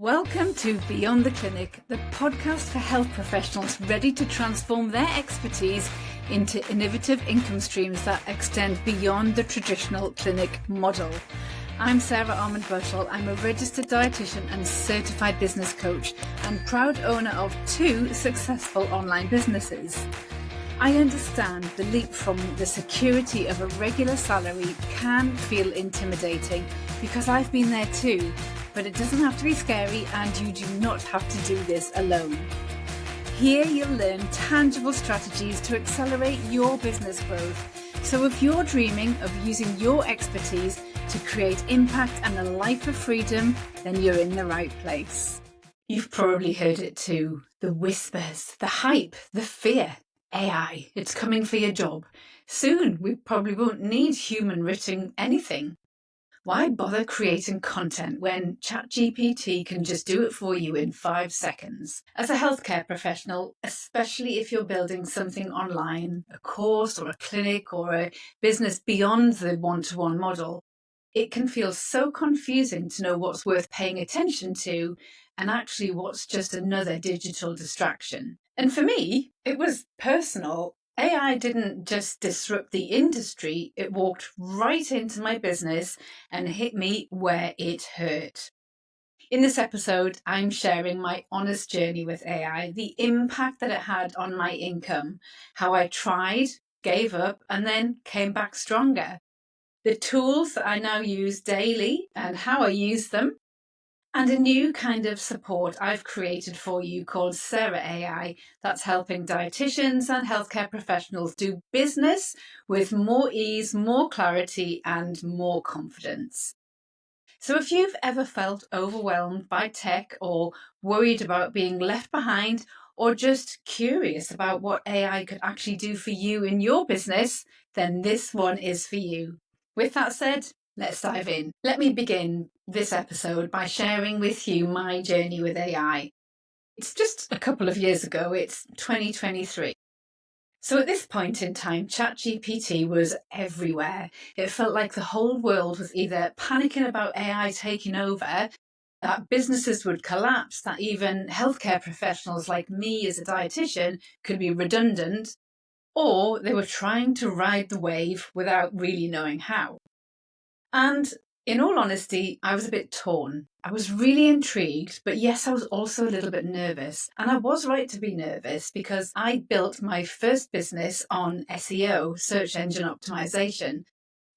Welcome to Beyond the Clinic, the podcast for health professionals ready to transform their expertise into innovative income streams that extend beyond the traditional clinic model. I'm Sarah Bushell. I'm a registered dietitian and certified business coach and proud owner of 2 successful online businesses. I understand the leap from the security of a regular salary can feel intimidating because I've been there too. But it doesn't have to be scary, and you do not have to do this alone. Here you'll learn tangible strategies to accelerate your business growth. So if you're dreaming of using your expertise to create impact and a life of freedom, then you're in the right place. You've probably heard it too. The whispers, the hype, the fear. AI, it's coming for your job. Soon we probably won't need human written anything. Why bother creating content when ChatGPT can just do it for you in 5 seconds? As a healthcare professional, especially if you're building something online, a course or a clinic or a business beyond the one-to-one model, it can feel so confusing to know what's worth paying attention to and actually what's just another digital distraction. And for me, it was personal. AI didn't just disrupt the industry, it walked right into my business and hit me where it hurt. In this episode, I'm sharing my honest journey with AI, the impact that it had on my income, how I tried, gave up, and then came back stronger, the tools that I now use daily and how I use them, and a new kind of support I've created for you called Sarah AI that's helping dietitians and healthcare professionals do business with more ease, more clarity, and more confidence. So if you've ever felt overwhelmed by tech or worried about being left behind or just curious about what AI could actually do for you in your business, then this one is for you. With that said, let's dive in. Let me begin this episode by sharing with you my journey with AI. It's just a couple of years ago, it's 2023. So at this point in time, ChatGPT was everywhere. It felt like the whole world was either panicking about AI taking over, that businesses would collapse, that even healthcare professionals like me as a dietitian could be redundant, or they were trying to ride the wave without really knowing how. And in all honesty, I was a bit torn. I was really intrigued, but yes, I was also a little bit nervous. And I was right to be nervous because I built my first business on SEO, search engine optimization.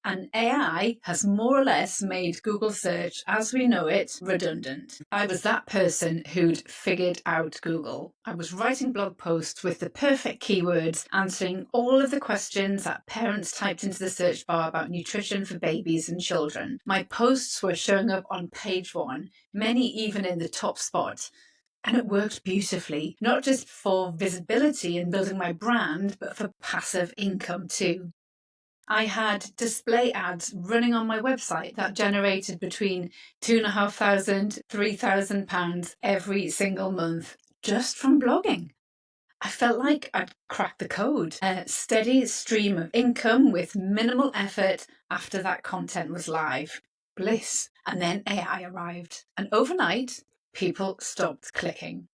And AI has more or less made Google search as we know it redundant. I was that person who'd figured out Google. I was writing blog posts with the perfect keywords, answering all of the questions that parents typed into the search bar about nutrition for babies and children. My posts were showing up on page 1, many even in the top spot. And it worked beautifully, not just for visibility and building my brand, but for passive income too. I had display ads running on my website that generated between £2,500, £3,000 every single month just from blogging. I felt like I'd cracked the code. A steady stream of income with minimal effort after that content was live. Bliss. And then AI arrived. And overnight, people stopped clicking.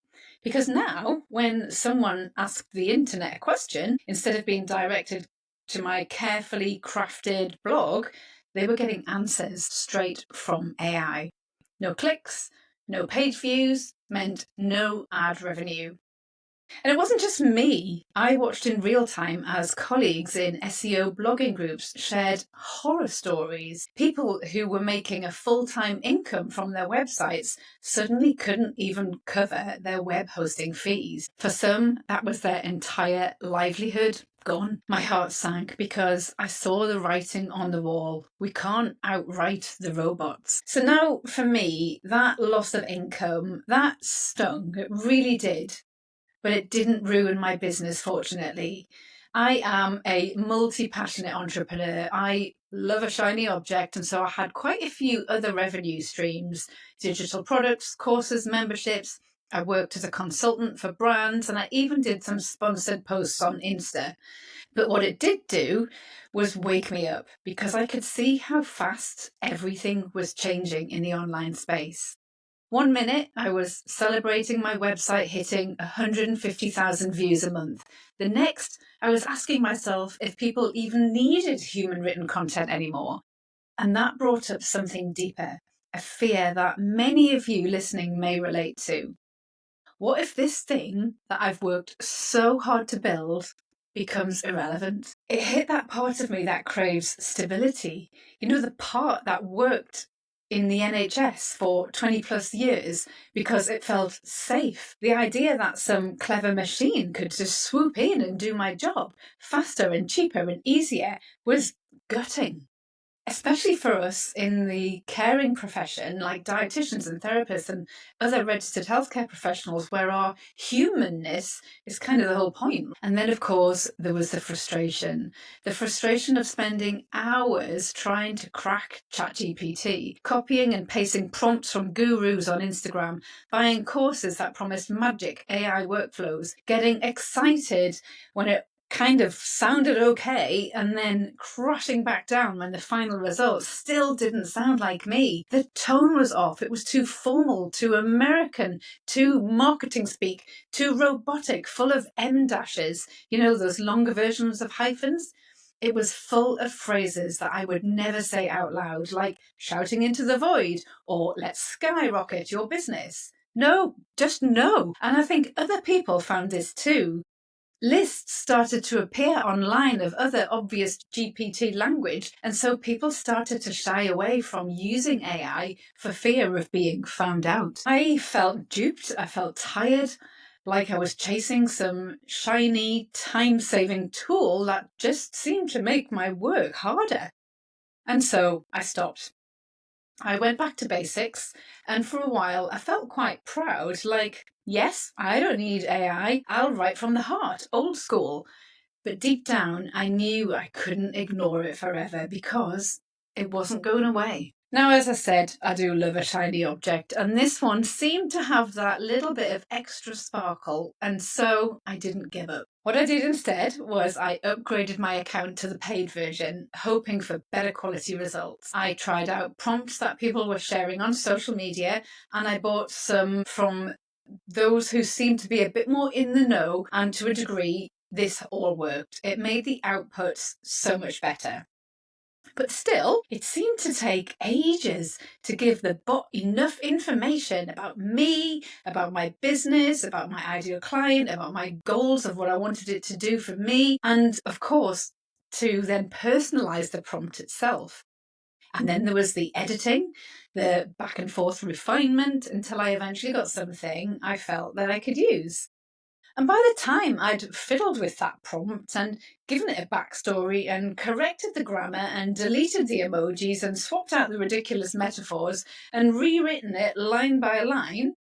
Because now, when someone asked the internet a question, instead of being directed to my carefully crafted blog, they were getting answers straight from AI. No clicks, no page views, meant no ad revenue. And it wasn't just me. I watched in real time as colleagues in SEO blogging groups shared horror stories. People who were making a full-time income from their websites suddenly couldn't even cover their web hosting fees. For some, that was their entire livelihood gone. My heart sank because I saw the writing on the wall. We can't outright the robots. So now for me, that loss of income, that stung. It really did. But it didn't ruin my business, fortunately. I am a multi-passionate entrepreneur. I love a shiny object, and so I had quite a few other revenue streams, digital products, courses, memberships. I worked as a consultant for brands, and I even did some sponsored posts on Insta. But what it did do was wake me up because I could see how fast everything was changing in the online space. One minute, I was celebrating my website hitting 150,000 views a month. The next, I was asking myself if people even needed human written content anymore. And that brought up something deeper, a fear that many of you listening may relate to. What if this thing that I've worked so hard to build becomes irrelevant? It hit that part of me that craves stability. You know, the part that worked in the NHS for 20 plus years because it felt safe. The idea that some clever machine could just swoop in and do my job faster and cheaper and easier was gutting. Especially for us in the caring profession, like dietitians and therapists and other registered healthcare professionals, where our humanness is kind of the whole point. And then, of course, there was the frustration of spending hours trying to crack ChatGPT, copying and pasting prompts from gurus on Instagram, buying courses that promised magic AI workflows, getting excited when it kind of sounded okay and then crashing back down when the final results still didn't sound like me. The tone was off. It was too formal, too American, too marketing speak, too robotic, full of M dashes, you know, those longer versions of hyphens. It was full of phrases that I would never say out loud, like shouting into the void or let's skyrocket your business. No, just no. And I think other people found this too. Lists started to appear online of other obvious GPT language, and so people started to shy away from using AI for fear of being found out. I felt duped, I felt tired, like I was chasing some shiny, time-saving tool that just seemed to make my work harder. And so I stopped. I went back to basics, and for a while I felt quite proud, like, yes, I don't need AI, I'll write from the heart, old school. But deep down, I knew I couldn't ignore it forever because it wasn't going away. Now, as I said, I do love a shiny object, and this one seemed to have that little bit of extra sparkle, and so I didn't give up. What I did instead was I upgraded my account to the paid version, hoping for better quality results. I tried out prompts that people were sharing on social media, and I bought some from those who seemed to be a bit more in the know, and to a degree, this all worked. It made the outputs so much better. But still, it seemed to take ages to give the bot enough information about me, about my business, about my ideal client, about my goals of what I wanted it to do for me, and of course, to then personalize the prompt itself. And then there was the editing, the back and forth refinement, until I eventually got something I felt that I could use. And by the time I'd fiddled with that prompt and given it a backstory and corrected the grammar and deleted the emojis and swapped out the ridiculous metaphors and rewritten it line by line,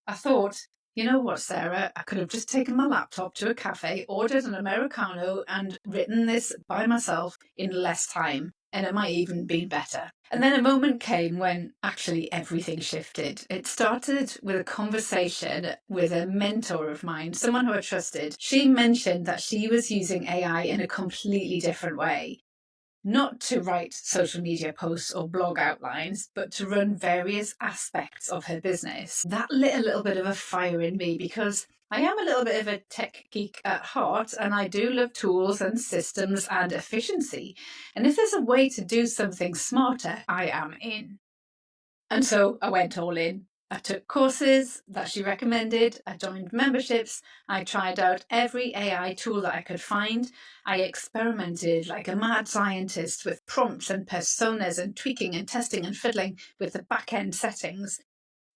I thought, you know what, Sarah, I could have just taken my laptop to a cafe, ordered an Americano, and written this by myself in less time. And it might even be better. And then a moment came when actually everything shifted. It started with a conversation with a mentor of mine, someone who I trusted. She mentioned that she was using AI in a completely different way. Not to write social media posts or blog outlines, but to run various aspects of her business. That lit a little bit of a fire in me because I am a little bit of a tech geek at heart, and I do love tools and systems and efficiency. And if there's a way to do something smarter, I am in. And so I went all in. I took courses that she recommended, I joined memberships, I tried out every AI tool that I could find. I experimented like a mad scientist with prompts and personas and tweaking and testing and fiddling with the back-end settings.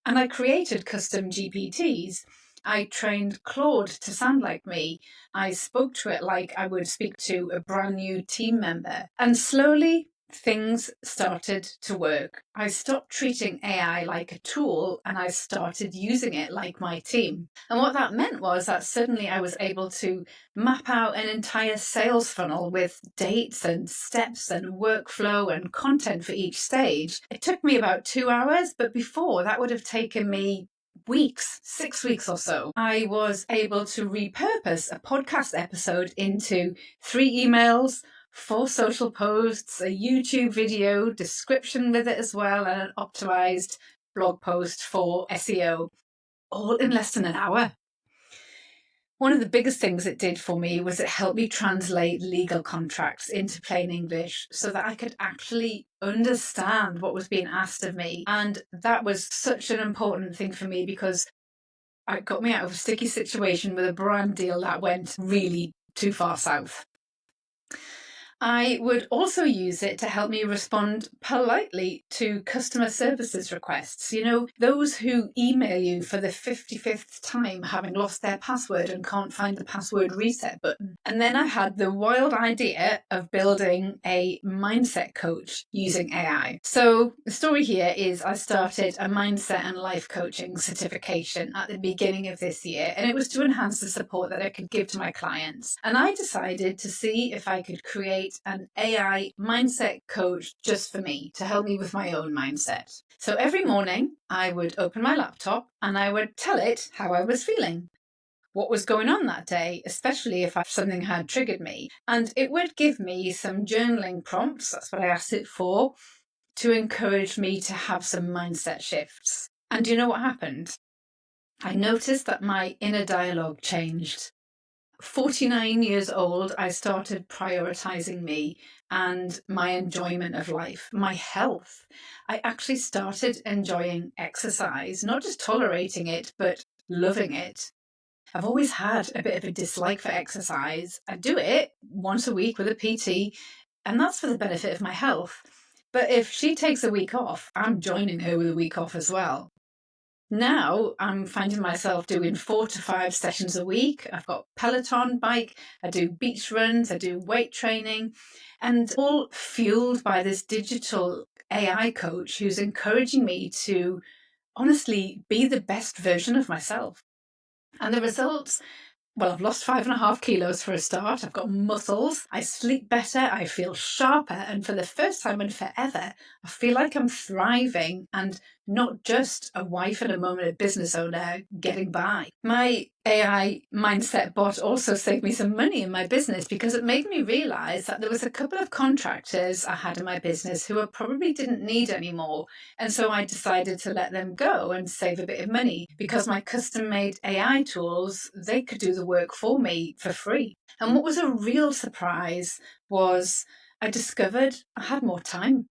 And I created custom GPTs. I trained Claude to sound like me. I spoke to it like I would speak to a brand new team member. And slowly, things started to work. I stopped treating AI like a tool and I started using it like my team. And what that meant was that suddenly I was able to map out an entire sales funnel with dates and steps and workflow and content for each stage. It took me about 2 hours, but before that would have taken me weeks, 6 weeks or so. I was able to repurpose a podcast episode into 3 emails, 4 social posts, a YouTube video, description with it as well, and an optimized blog post for SEO, all in less than an hour. One of the biggest things it did for me was it helped me translate legal contracts into plain English so that I could actually understand what was being asked of me. And that was such an important thing for me because it got me out of a sticky situation with a brand deal that went really too far south. I would also use it to help me respond politely to customer services requests. You know, those who email you for the 55th time having lost their password and can't find the password reset button. And then I had the wild idea of building a mindset coach using AI. So the story here is I started a mindset and life coaching certification at the beginning of this year, and it was to enhance the support that I could give to my clients. And I decided to see if I could create an AI mindset coach just for me to help me with my own mindset. So every morning I would open my laptop and I would tell it how I was feeling, what was going on that day, especially if something had triggered me. And it would give me some journaling prompts, that's what I asked it for, to encourage me to have some mindset shifts. And do you know what happened? I noticed that my inner dialogue changed. 49 years old, I started prioritizing me and my enjoyment of life, my health. I actually started enjoying exercise, not just tolerating it, but loving it. I've always had a bit of a dislike for exercise. I do it once a week with a PT, and that's for the benefit of my health. But if she takes a week off, I'm joining her with a week off as well. Now I'm finding myself doing 4 to 5 sessions a week. I've got Peloton bike, I do beach runs, I do weight training, and all fueled by this digital AI coach who's encouraging me to honestly be the best version of myself. And the results, well, I've lost 5.5 kilos for a start. I've got muscles. I sleep better. I feel sharper. And for the first time in forever, I feel like I'm thriving and not just a wife and a mum and a business owner getting by. My AI mindset bot also saved me some money in my business because it made me realize that there was a couple of contractors I had in my business who I probably didn't need anymore. And so I decided to let them go and save a bit of money because my custom-made AI tools, they could do the work for me for free. And what was a real surprise was I discovered I had more time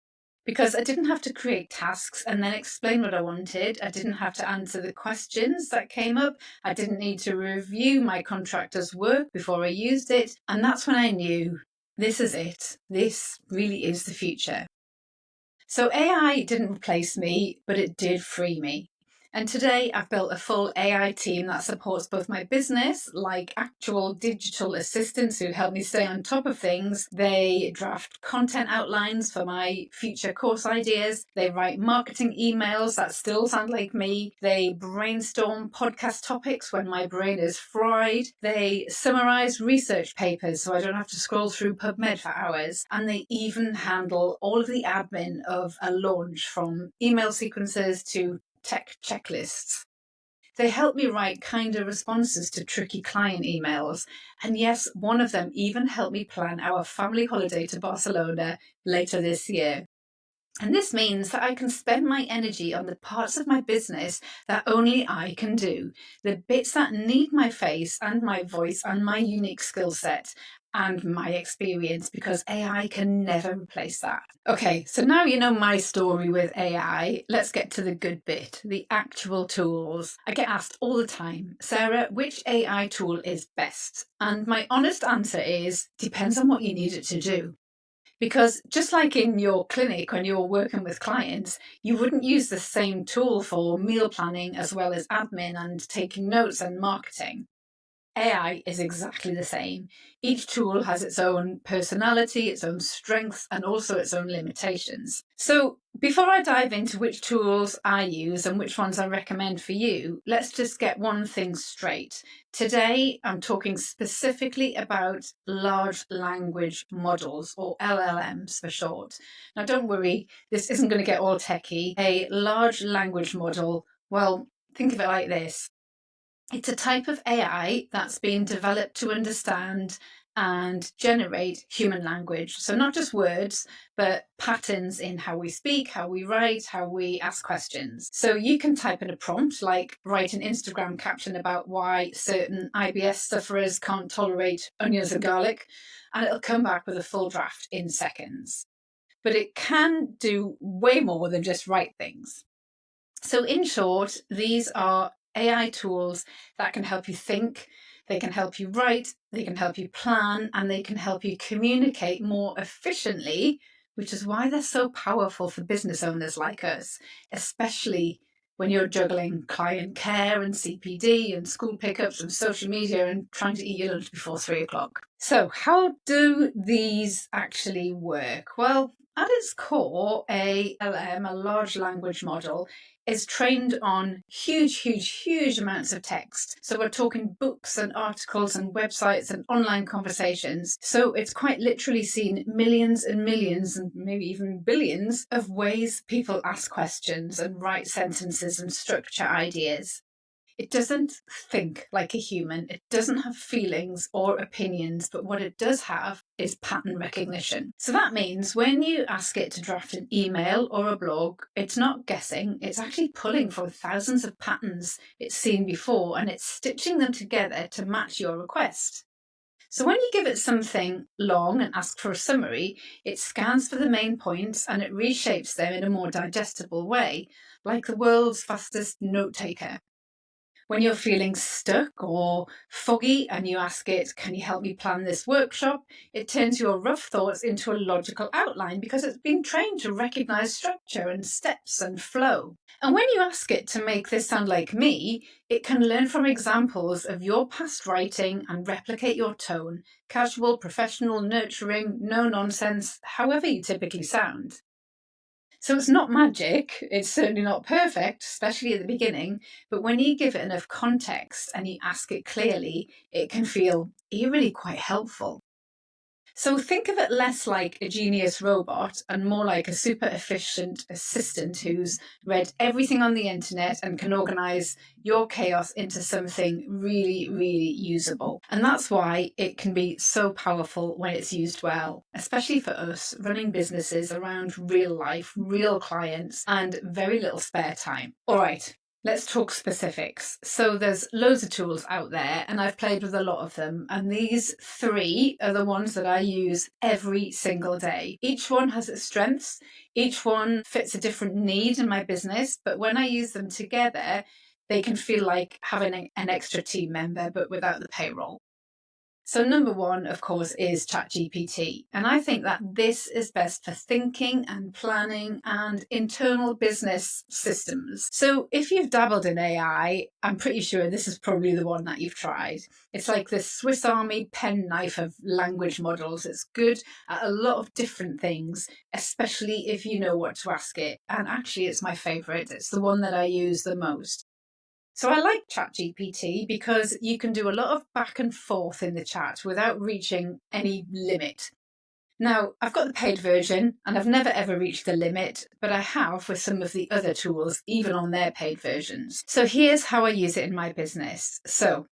because I didn't have to create tasks and then explain what I wanted. I didn't have to answer the questions that came up. I didn't need to review my contractor's work before I used it. And that's when I knew this is it. This really is the future. So AI didn't replace me, but it did free me. And today I've built a full AI team that supports both my business, like actual digital assistants who help me stay on top of things. They draft content outlines for my future course ideas. They write marketing emails that still sound like me. They brainstorm podcast topics when my brain is fried. They summarize research papers so I don't have to scroll through PubMed for hours. And they even handle all of the admin of a launch, from email sequences to tech checklists. They help me write kinder responses to tricky client emails. And yes, one of them even helped me plan our family holiday to Barcelona later this year. And this means that I can spend my energy on the parts of my business that only I can do, the bits that need my face and my voice and my unique skill set and my experience, because AI can never replace that. Okay, so now you know my story with AI. Let's get to the good bit, the actual tools. I get asked all the time, Sarah, which AI tool is best? And my honest answer is, depends on what you need it to do. Because just like in your clinic when you're working with clients, you wouldn't use the same tool for meal planning as well as admin and taking notes and marketing. AI is exactly the same. Each tool has its own personality, its own strengths, and also its own limitations. So before I dive into which tools I use and which ones I recommend for you, let's just get one thing straight. Today, I'm talking specifically about large language models, or LLMs for short. Now, don't worry, this isn't going to get all techie. A large language model, well, think of it like this. It's a type of AI that's been developed to understand and generate human language. So not just words, but patterns in how we speak, how we write, how we ask questions. So you can type in a prompt like write an Instagram caption about why certain IBS sufferers can't tolerate onions and garlic, and it'll come back with a full draft in seconds. But it can do way more than just write things. So in short, these are AI tools that can help you think, they can help you write, they can help you plan, and they can help you communicate more efficiently, which is why they're so powerful for business owners like us, especially when you're juggling client care and CPD and school pickups and social media and trying to eat your lunch before 3 o'clock. So how do these actually work? Well, at its core, a LM, a large language model, is trained on huge amounts of text. So we're talking books and articles and websites and online conversations. So it's quite literally seen millions and millions and maybe even billions of ways people ask questions and write sentences and structure ideas. It doesn't think like a human. It doesn't have feelings or opinions, but what it does have is pattern recognition. So that means when you ask it to draft an email or a blog, it's not guessing, it's actually pulling from thousands of patterns it's seen before and it's stitching them together to match your request. So when you give it something long and ask for a summary, it scans for the main points and it reshapes them in a more digestible way, like the world's fastest note taker. When you're feeling stuck or foggy and you ask it, can you help me plan this workshop? It turns your rough thoughts into a logical outline because it's been trained to recognize structure and steps and flow. And when you ask it to make this sound like me, it can learn from examples of your past writing and replicate your tone, casual, professional, nurturing, no nonsense, however you typically sound. So it's not magic, it's certainly not perfect, especially at the beginning, but when you give it enough context and you ask it clearly, it can feel eerily quite helpful. So think of it less like a genius robot and more like a super efficient assistant who's read everything on the internet and can organize your chaos into something really usable. And that's why it can be so powerful when it's used well, especially for us running businesses around real life, real clients, and very little spare time. All right. Let's talk specifics. So there's loads of tools out there and I've played with a lot of them. And these three are the ones that I use every single day. Each one has its strengths. Each one fits a different need in my business. But when I use them together, they can feel like having an extra team member, but without the payroll. So number one, of course, is ChatGPT. And I think that this is best for thinking and planning and internal business systems. So if you've dabbled in AI, I'm pretty sure this is probably the one that you've tried. It's like this Swiss Army penknife of language models. It's good at a lot of different things, especially if you know what to ask it. And actually, it's my favorite. It's the one that I use the most. So I like ChatGPT because you can do a lot of back and forth in the chat without reaching any limit. Now, I've got the paid version and I've never ever reached the limit, but I have with some of the other tools, even on their paid versions. So here's how I use it in my business. So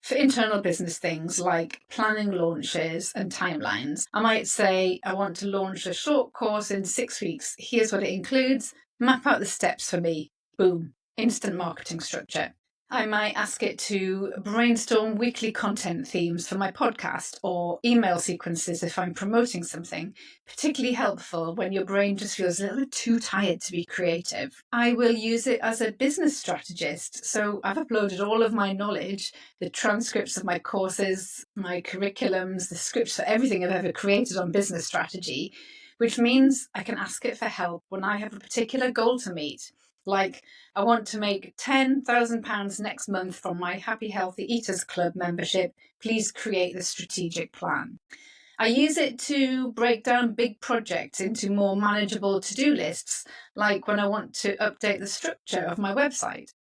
for internal business things like planning launches and timelines, I might say, I want to launch a short course in 6 weeks. Here's what it includes. Map out the steps for me. Boom. Instant marketing structure. I might ask it to brainstorm weekly content themes for my podcast or email sequences if I'm promoting something, particularly helpful when your brain just feels a little bit too tired to be creative. I will use it as a business strategist. So I've uploaded all of my knowledge, the transcripts of my courses, my curriculums, the scripts for everything I've ever created on business strategy, which means I can ask it for help when I have a particular goal to meet. Like, I want to make £10,000 next month from my Happy Healthy Eaters Club membership. Please create the strategic plan. I use it to break down big projects into more manageable to-do lists, like when I want to update the structure of my website.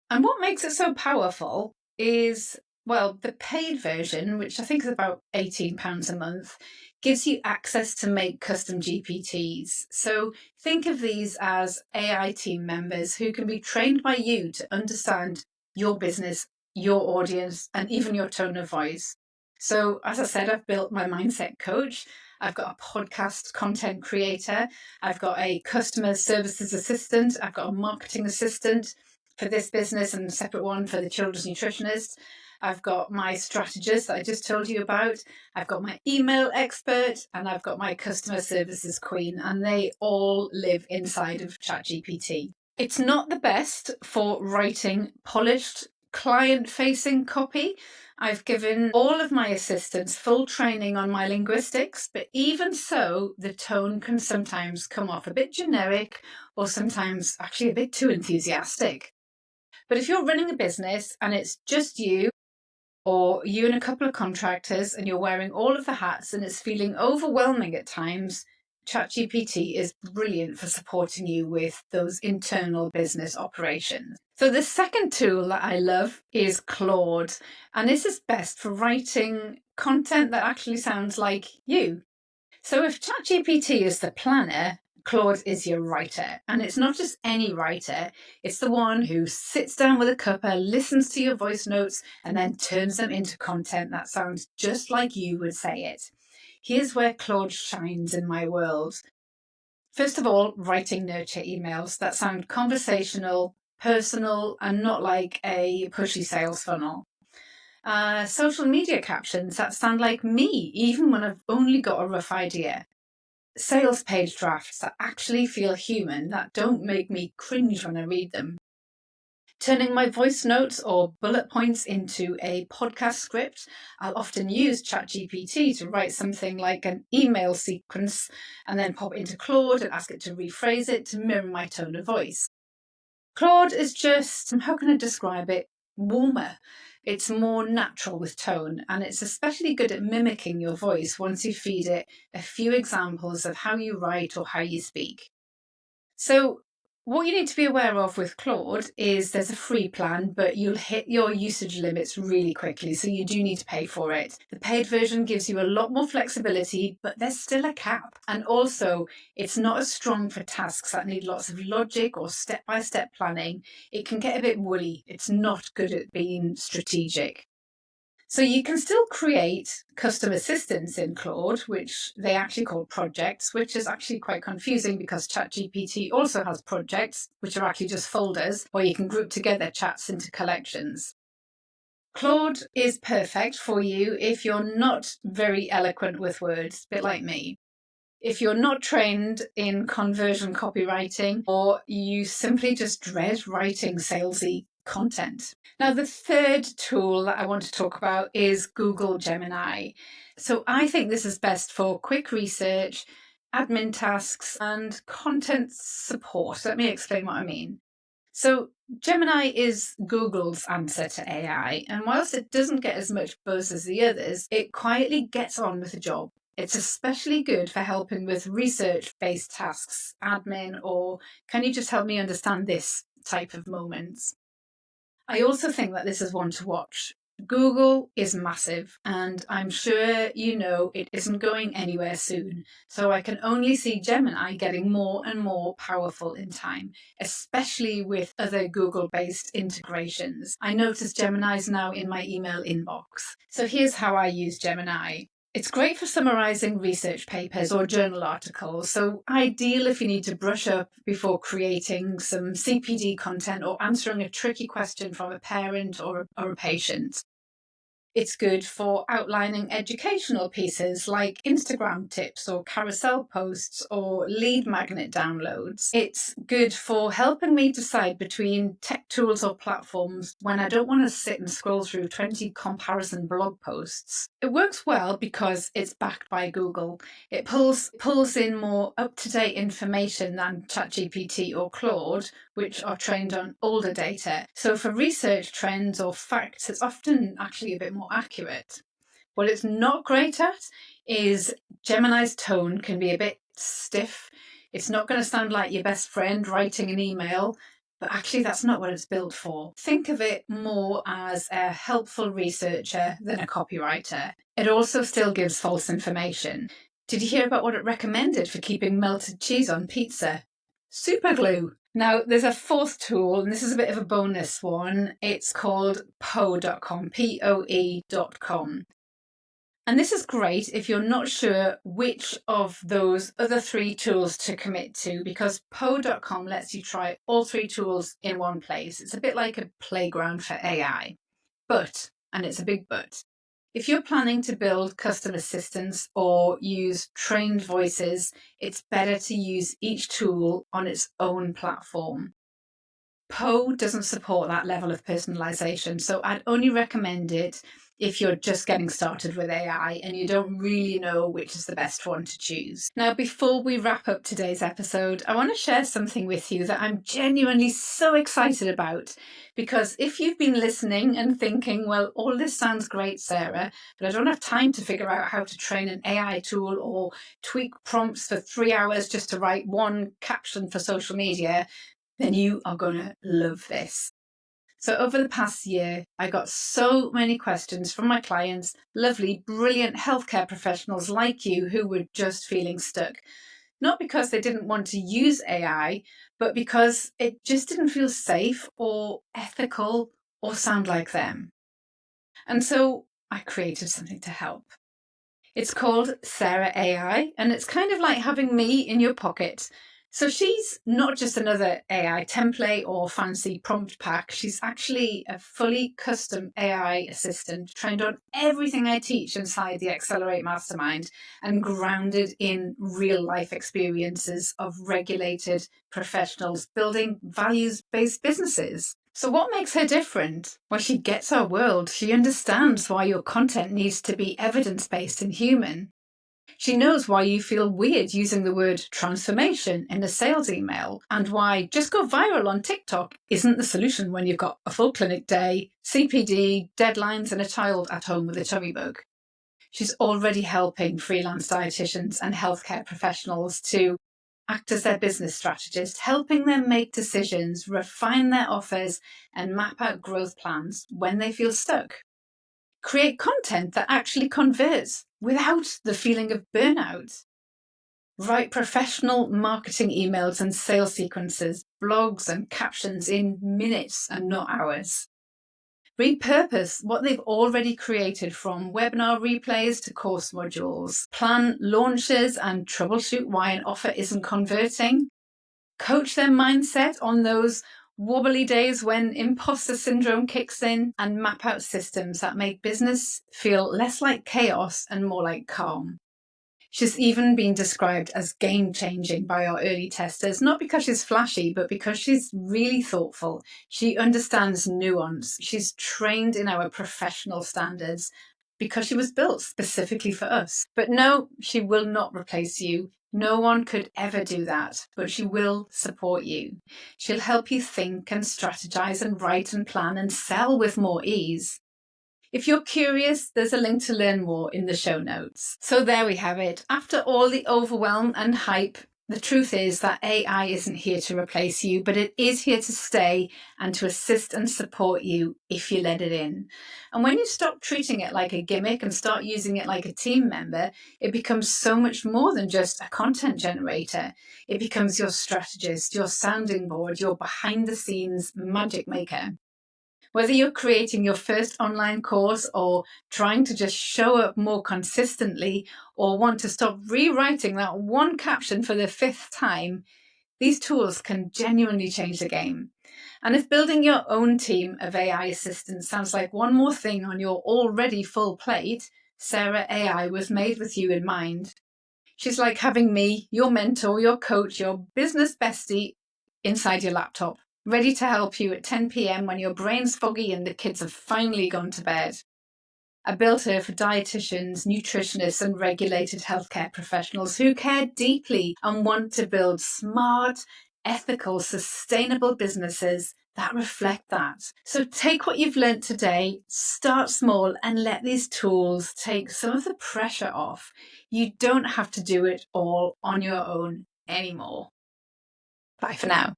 And what makes it so powerful is, well, the paid version, which I think is about £18 a month, gives you access to make custom GPTs. So think of these as AI team members who can be trained by you to understand your business, your audience, and even your tone of voice. So, as I said, I've built my mindset coach. I've got a podcast content creator. I've got a customer services assistant. I've got a marketing assistant for this business and a separate one for the children's nutritionist. I've got my strategist that I just told you about. I've got my email expert, and I've got my customer services queen, and they all live inside of ChatGPT. It's not the best for writing polished client-facing copy. I've given all of my assistants full training on my linguistics, but even so, the tone can sometimes come off a bit generic or sometimes actually a bit too enthusiastic. But if you're running a business and it's just you, or you and a couple of contractors, and you're wearing all of the hats and it's feeling overwhelming at times, ChatGPT is brilliant for supporting you with those internal business operations. So the second tool that I love is Claude, and this is best for writing content that actually sounds like you. So if ChatGPT is the planner, Claude is your writer. And it's not just any writer, it's the one who sits down with a cuppa, listens to your voice notes, and then turns them into content that sounds just like you would say it. Here's where Claude shines in my world. First of all, writing nurture emails that sound conversational, personal, and not like a pushy sales funnel. Social media captions that sound like me, even when I've only got a rough idea. Sales page drafts that actually feel human, that don't make me cringe when I read them. Turning my voice notes or bullet points into a podcast script, I'll often use ChatGPT to write something like an email sequence and then pop it into Claude and ask it to rephrase it to mirror my tone of voice. Claude is just, how can I describe it, warmer. It's more natural with tone, and it's especially good at mimicking your voice once you feed it a few examples of how you write or how you speak. So what you need to be aware of with Claude is there's a free plan, but you'll hit your usage limits really quickly, so you do need to pay for it. The paid version gives you a lot more flexibility, but there's still a cap. And also, it's not as strong for tasks that need lots of logic or step-by-step planning. It can get a bit woolly. It's not good at being strategic. So you can still create custom assistants in Claude, which they actually call projects, which is actually quite confusing because ChatGPT also has projects, which are actually just folders where you can group together chats into collections. Claude is perfect for you if you're not very eloquent with words, a bit like me. If you're not trained in conversion copywriting, or you simply just dread writing salesy content. Now, the third tool that I want to talk about is Google Gemini. So I think this is best for quick research, admin tasks, and content support. Let me explain what I mean. So Gemini is Google's answer to AI, and whilst it doesn't get as much buzz as the others, it quietly gets on with the job. It's especially good for helping with research-based tasks, admin, or can you just help me understand this type of moments? I also think that this is one to watch. Google is massive, and I'm sure you know it isn't going anywhere soon. So I can only see Gemini getting more and more powerful in time, especially with other Google-based integrations. I notice Gemini is now in my email inbox. So here's how I use Gemini. It's great for summarizing research papers or journal articles, so ideal if you need to brush up before creating some CPD content or answering a tricky question from a parent or a patient. It's good for outlining educational pieces like Instagram tips or carousel posts or lead magnet downloads. It's good for helping me decide between tech tools or platforms when I don't want to sit and scroll through 20 comparison blog posts. It works well because it's backed by Google. It pulls in more up-to-date information than ChatGPT or Claude, which are trained on older data. So for research trends or facts, it's often actually a bit more accurate. What it's not great at is Gemini's tone can be a bit stiff. It's not going to sound like your best friend writing an email, but actually that's not what it's built for. Think of it more as a helpful researcher than a copywriter. It also still gives false information. Did you hear about what it recommended for keeping melted cheese on pizza? Super glue. Now, there's a fourth tool, and this is a bit of a bonus one. It's called Poe.com, Poe.com. And this is great if you're not sure which of those other 3 tools to commit to, because Poe.com lets you try all 3 tools in one place. It's a bit like a playground for AI. But, and it's a big but, if you're planning to build custom assistants or use trained voices, it's better to use each tool on its own platform. Poe doesn't support that level of personalization, so I'd only recommend it if you're just getting started with AI and you don't really know which is the best one to choose. Now, before we wrap up today's episode, I want to share something with you that I'm genuinely so excited about, because if you've been listening and thinking, well, all this sounds great, Sarah, but I don't have time to figure out how to train an AI tool or tweak prompts for 3 hours just to write one caption for social media, then you are going to love this. So over the past year, I got so many questions from my clients, lovely, brilliant healthcare professionals like you who were just feeling stuck. Not because they didn't want to use AI, but because it just didn't feel safe or ethical or sound like them. And so I created something to help. It's called Sarah AI, and it's kind of like having me in your pocket. So she's not just another AI template or fancy prompt pack. She's actually a fully custom AI assistant trained on everything I teach inside the Accelerate Mastermind and grounded in real life experiences of regulated professionals building values-based businesses. So what makes her different? Well, she gets our world. She understands why your content needs to be evidence-based and human. She knows why you feel weird using the word transformation in a sales email, and why just go viral on TikTok isn't the solution when you've got a full clinic day, CPD, deadlines, and a child at home with a tummy bug. She's already helping freelance dietitians and healthcare professionals to act as their business strategist, helping them make decisions, refine their offers, and map out growth plans when they feel stuck. Create content that actually converts without the feeling of burnout. Write professional marketing emails and sales sequences, blogs and captions in minutes and not hours. Repurpose what they've already created, from webinar replays to course modules. Plan launches and troubleshoot why an offer isn't converting. Coach their mindset on those wobbly days when imposter syndrome kicks in, and map out systems that make business feel less like chaos and more like calm. She's even been described as game-changing by our early testers, not because she's flashy, but because she's really thoughtful. She understands nuance. She's trained in our professional standards because she was built specifically for us. But no, she will not replace you. No one could ever do that, but she will support you. She'll help you think and strategize and write and plan and sell with more ease. If you're curious, there's a link to learn more in the show notes. So there we have it. After all the overwhelm and hype, the truth is that AI isn't here to replace you, but it is here to stay and to assist and support you if you let it in. And when you stop treating it like a gimmick and start using it like a team member, it becomes so much more than just a content generator. It becomes your strategist, your sounding board, your behind-the-scenes magic maker. Whether you're creating your first online course or trying to just show up more consistently, or want to stop rewriting that one caption for the 5th time, these tools can genuinely change the game. And if building your own team of AI assistants sounds like one more thing on your already full plate, Sarah AI was made with you in mind. She's like having me, your mentor, your coach, your business bestie, inside your laptop, ready to help you at 10 p.m. when your brain's foggy and the kids have finally gone to bed. I built her for dietitians, nutritionists, and regulated healthcare professionals who care deeply and want to build smart, ethical, sustainable businesses that reflect that. So take what you've learned today, start small, and let these tools take some of the pressure off. You don't have to do it all on your own anymore. Bye for now.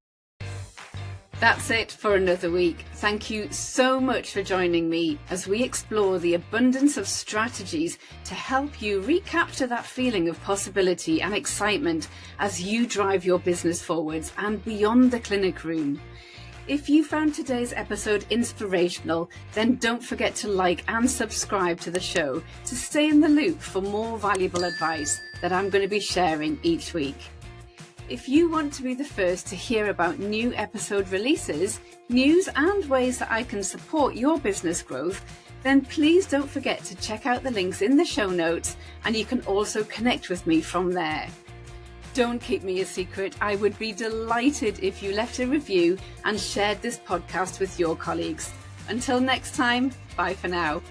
That's it for another week. Thank you so much for joining me as we explore the abundance of strategies to help you recapture that feeling of possibility and excitement as you drive your business forwards and beyond the clinic room. If you found today's episode inspirational, then don't forget to like and subscribe to the show to stay in the loop for more valuable advice that I'm going to be sharing each week. If you want to be the first to hear about new episode releases, news and ways that I can support your business growth, then please don't forget to check out the links in the show notes, and you can also connect with me from there. Don't keep me a secret. I would be delighted if you left a review and shared this podcast with your colleagues. Until next time, bye for now.